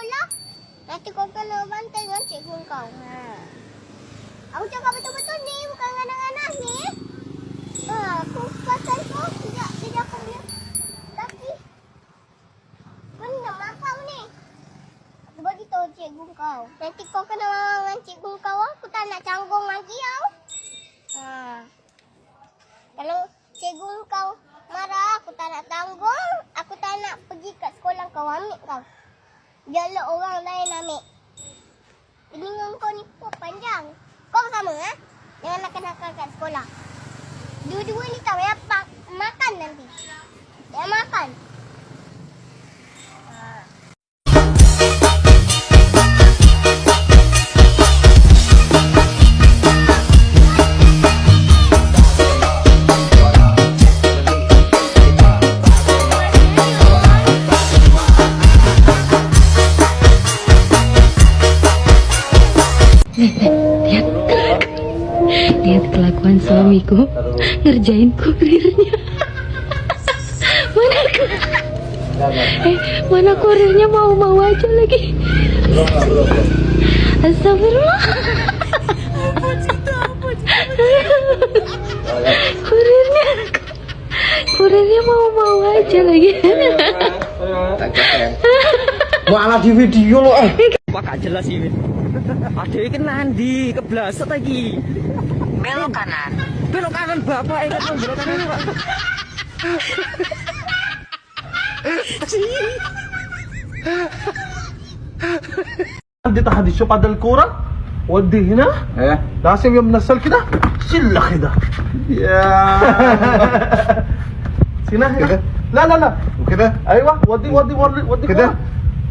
sekolah. Nanti kau kena bantai dengan cikgu kau. Aku cakap betul-betul ni, bukan ganas-ganas ni. Aku pasal kau tidak aku punya. Tapi mana nak makan ni? Aku bagi tahu cikgu kau. Nanti kau kena marah dengan cikgu kau. Aku tak nak canggung lagi kau. Kalau cikgu kau marah, aku tak nak tanggung. Aku tak nak pergi kat sekolah kau ambil kau. Biarlah orang lain ambil. Telinga kau ni pun panjang. Kau sama dengan nakal-nakal kat sekolah. Dua-dua ni tak payah makan nanti. Tak makan. Lihat kelakuan suamiku ngerjain kurirnya. Mana kurirnya mau aja lagi. Astagfirullah. Kurirnya mau aja lagi. Malah di video lo Pak gak jelas ini. Ada ikan nandi keblasat lagi. Belok kanan. Belok kanan bapak ingat belok kanan Pak. دي تحدي شوف هذا الكورة ودي هنا لازم يوم نزل كده شله كده يا هنا كده لا وكده ايوه ودي كده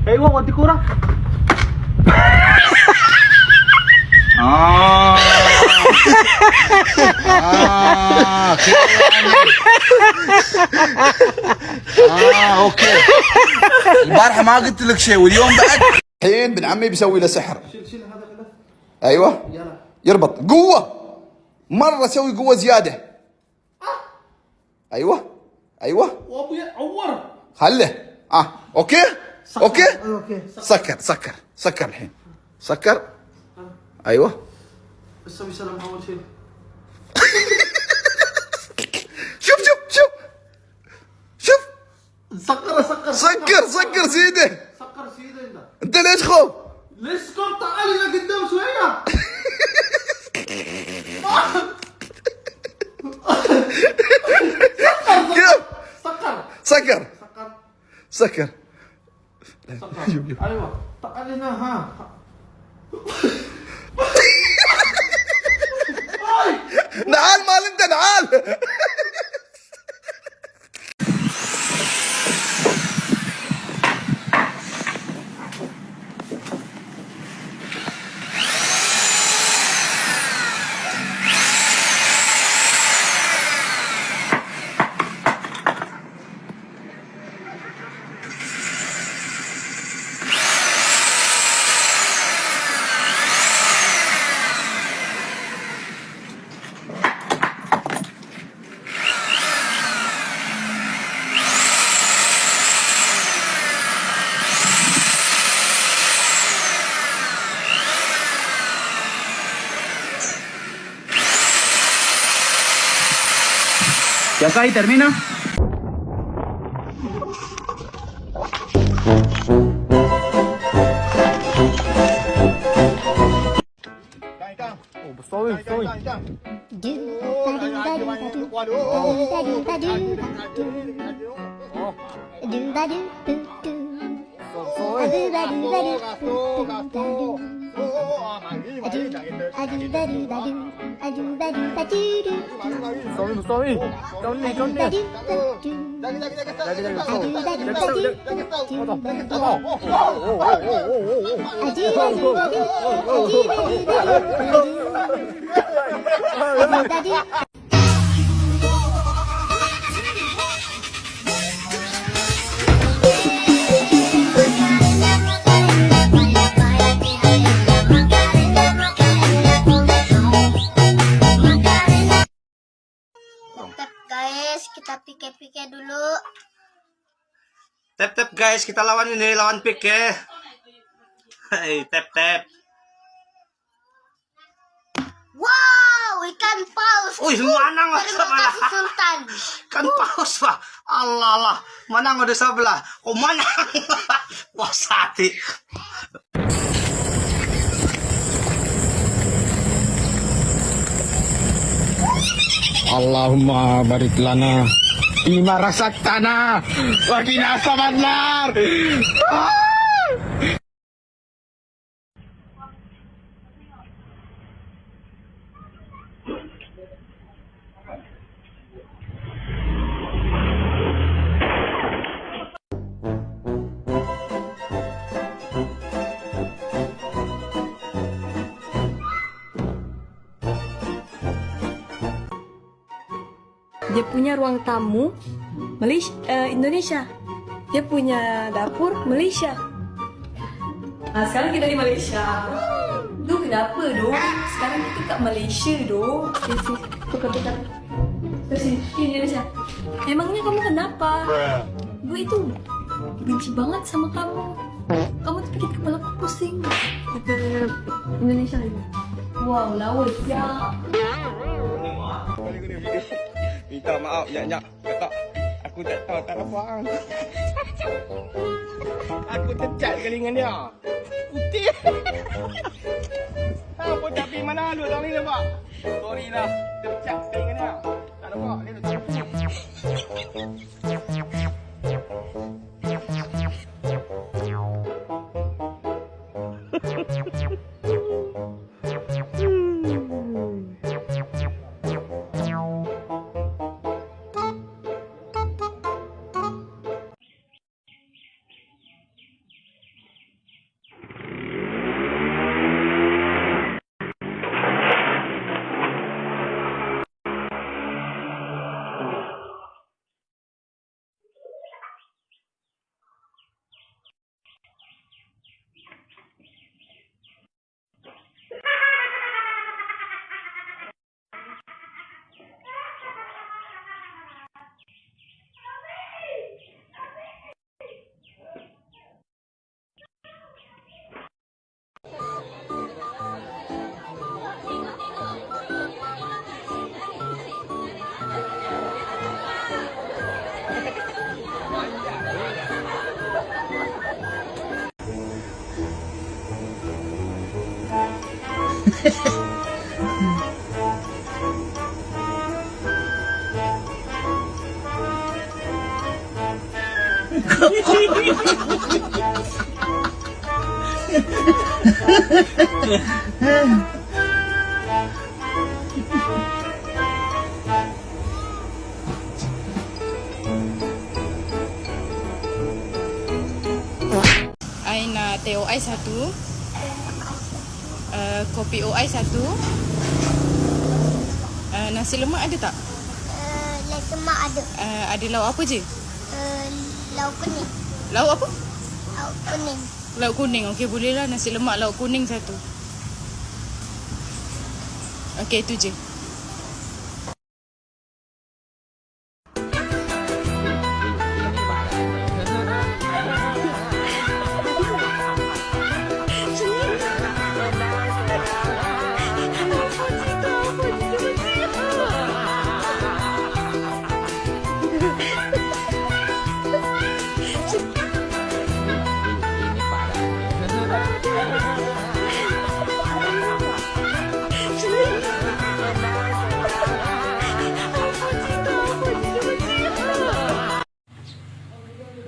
ايوه ودي كورة اوكي البارحة ما قلت لك شيء واليوم بعد الحين ابن عمي بيسوي له سحر. ايوه يربط قوة مرة سوي قوة زيادة. ايوه وابويا عور خله اوكي سكر الحين سكر. ايوه بس سوي سلام اول شيء شوف سكر سكر سيده. سكر سيدي انت ليش خوف؟ ليش كم تعالي لقدام شوية كيف؟ سكر سكر ايوه تعالي هنا نعال مال انت نعال. Ya está ahí, termina. Guys, kita pike-pike dulu. Tep guys, kita lawan ini, lawan pick ya. Hei, tep. Wow, ikan paus. Uy, manang Terima sebelah. kasih Sultan. Kan paus pak. Allah. Manang ada sebelah. Oh manang. Puas hati. Allahumma barik lana bima razaqtana wa qina azabannar. Dia punya ruang tamu Indonesia. Dia punya dapur Malaysia. Nah, sekarang kita di Malaysia. Duh, kenapa doh? Sekarang kita kat Malaysia doh. Tukar. Terus di Indonesia. Emangnya kamu kenapa? Gue itu benci banget sama kamu. Kamu tuh bikin kepala aku pusing. Kita Indonesia lagi. Wow, laut ya. Minta maaf nyak. Tak. Aku tak tahu tak faham. Aku tercat kali dengan dia. Putih. Apa tak pergi mana lu tadi nampak? Sorry lah. Tercat kali dengan dia. Tak nampak dia dah tercat. I nak teh OI satu, kopi OI satu, nasi lemak ada tak? Nasi lemak ada. Ada lauk apa je? Lauk kuning. Lauk apa? Lauk kuning. Lauk kuning. Okey, bolehlah nasi lemak lauk kuning satu. Okey, itu je.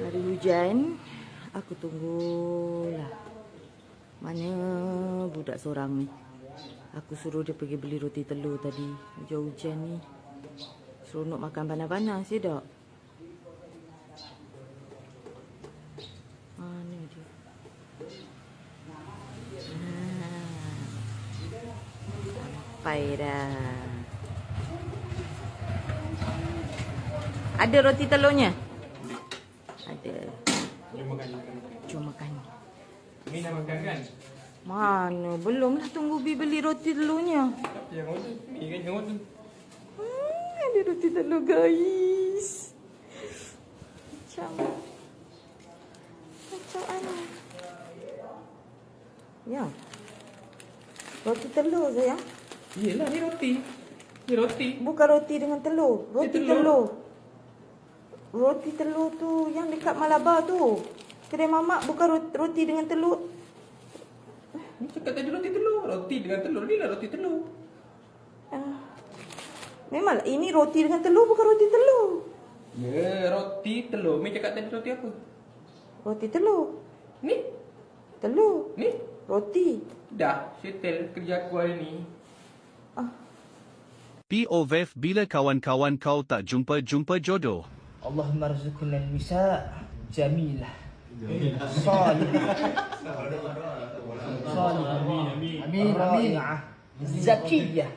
Hari hujan, aku tunggulah. Mana budak seorang ni? Aku suruh dia pergi beli roti telur tadi. Hujan-hujan ni. Seronok makan panas-panas je tak? Mana dia? Sampai dah. Ada roti telurnya? Ada. Jom makan. Ni dah makan kan? Mana? Belum lah, tunggu Bi beli roti telurnya. Yang mana? Ni kan yang mana? Ada roti telur guys. Macam mana? Ya. Roti telur sayang. Yelah, ni roti. Ni roti. Bukan roti dengan telur. Roti Telur. telur. Roti telur tu yang dekat Malabar tu. Kedai mamak bukan roti dengan telur. Ni cakap tadi roti telur. Roti dengan telur. Ni lah roti telur. Memanglah ini roti dengan telur bukan roti telur. Ya, roti telur. Mi cakap tadi roti apa? Roti telur. Ni. Telur. Ni. Roti. Dah. Settle kerja aku hari ni. POV bila kawan-kawan kau tak jumpa jodoh. Allahumma rzuqna nisa jamilah. Salihah. Salihah. Zakiyah.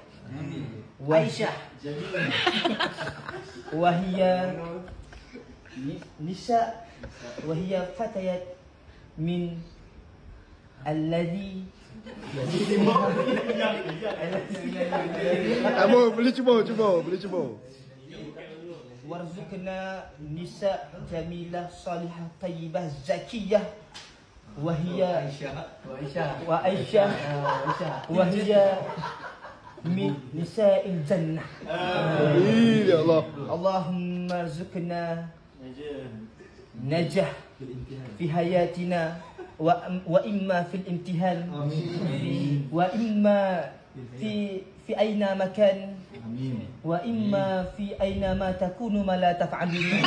Aisyah. Wahia nisa wahia fatayat min alladhi Boleh cuba. warzuqna nisa jamilah salihah tayyibah zakiyah wahia wa Aisyah wahia min nisa'il jannah. Ya Allah. Allahumma rzuqna najah fi hayatina wa imma fil imtihan wa imma fi aina makan wa imma fi aina ma takunu ma la taf'alun.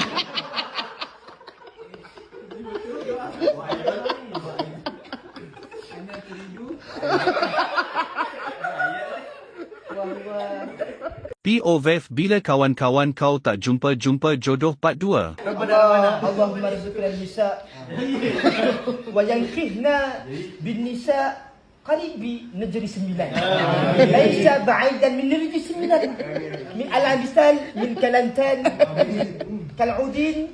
POV bila kawan-kawan kau tak jumpa jodoh part 2. Allahumma rzuqna nisa wa yankihna bin nisa qaribi najri 9. Laisa ba'idan min najri 9. Min al-misal min kalantan kal'udin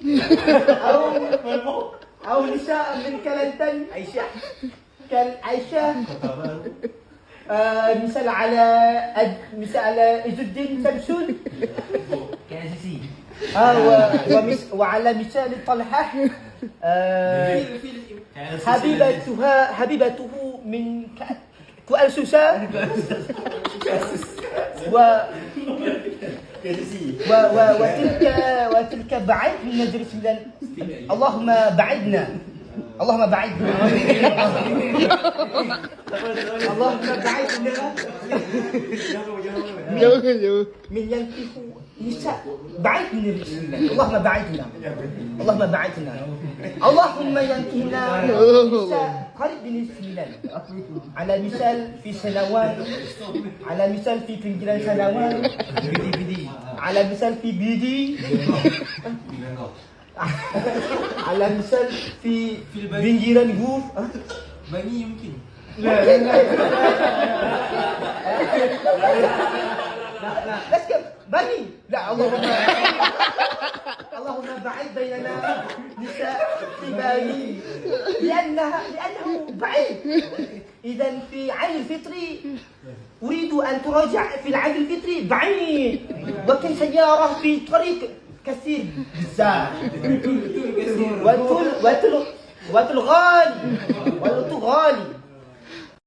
aw nisa min kalantan Aisyah kal Aisyah مثال على عز الدين شمسون كأساسي وعلى مثال طلحة حبيبته من كؤسسة وتلك بعيد من نجرس من اللهم بعدنا اللهم بعدنا اللهم بعدنا من ينكح نساء بعد من الرجال اللهم بعدنا اللهم بعدنا اللهم ينكحنا نساء قريب من السنان على مثال في سنوات على مثال في pinggiran سنوات على مثال في بيدي على مثال في pinggiran guf bani mungkin لا بس بني لا اللهم بعد بيننا نساء في بني لأنه بعيد. إذا في عين الفطري أريد أن تراجع في العين الفطري بعيد وكن سيارة في طريق كثير بزاف وتل غالي